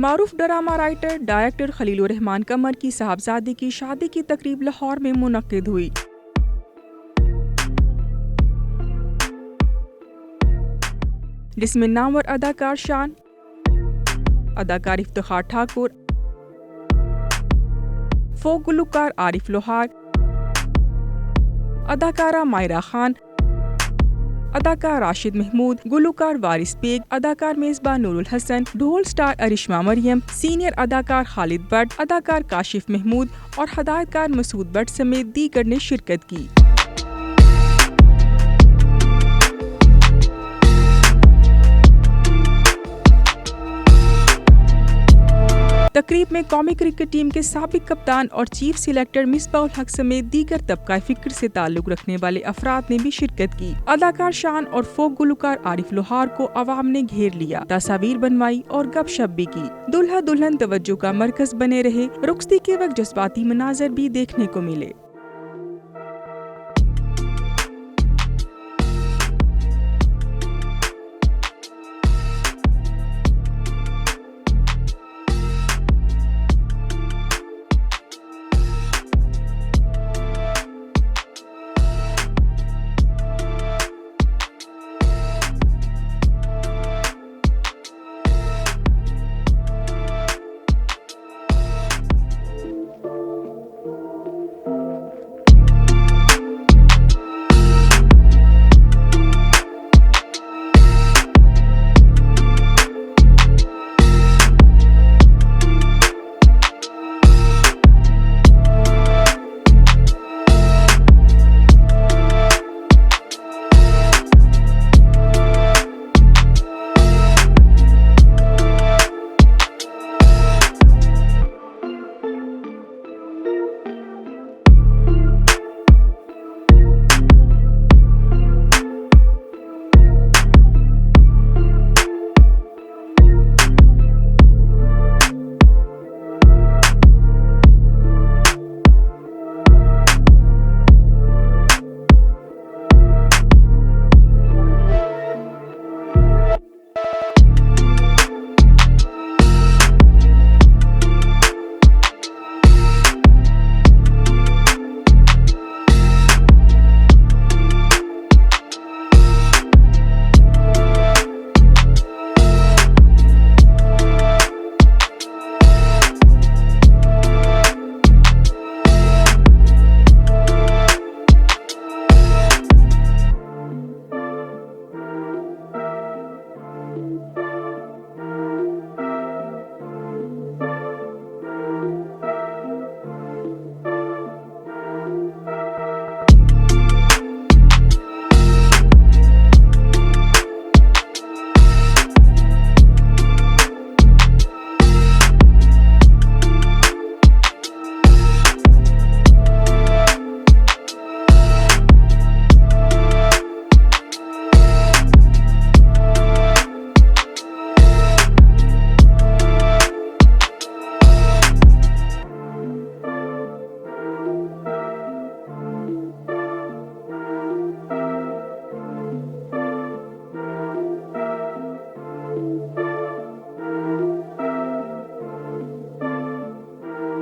मारूफ drama writer director खलील-ur-Rehman कमर की साहबजादे की शादी की तकरीब लाहौर में मुनक्किद हुई। जिसमें नामवर अदाकार शान, अदाकार इफ्तिखार ठाकुर, फोक गुलकार आरिफ लोहार, अदाकारा मायरा खान, अदाकार राशिद महमूद, गुलकार वारिस बेग, अदाकार मेजबान नूरुल हसन, ढोल स्टार अरिश्मा मरियम, सीनियर अदाकार खालिद भट्ट, अदाकार काशिफ महमूद और हदायतकार मसूद भट्ट समेत दीगर ने शिरकत की। तकरीब में कौमी क्रिकेट टीम के साबिक कप्तान और चीफ सिलेक्टर मिसबाउल हक समेत दीगर तबका फिक्र से ताल्लुक रखने वाले अफराद ने भी शिरकत की। अदाकार शान और फोक गुलकार आरिफ लोहार को अवाम ने घेर लिया, तस्वीर बनवाई और गपशप भी की। दुल्हा दुल्हन तवज्जो का मरकज बने रहे। रुखसती के वक्त जज्बाती मनाजर भी देखने को मिले।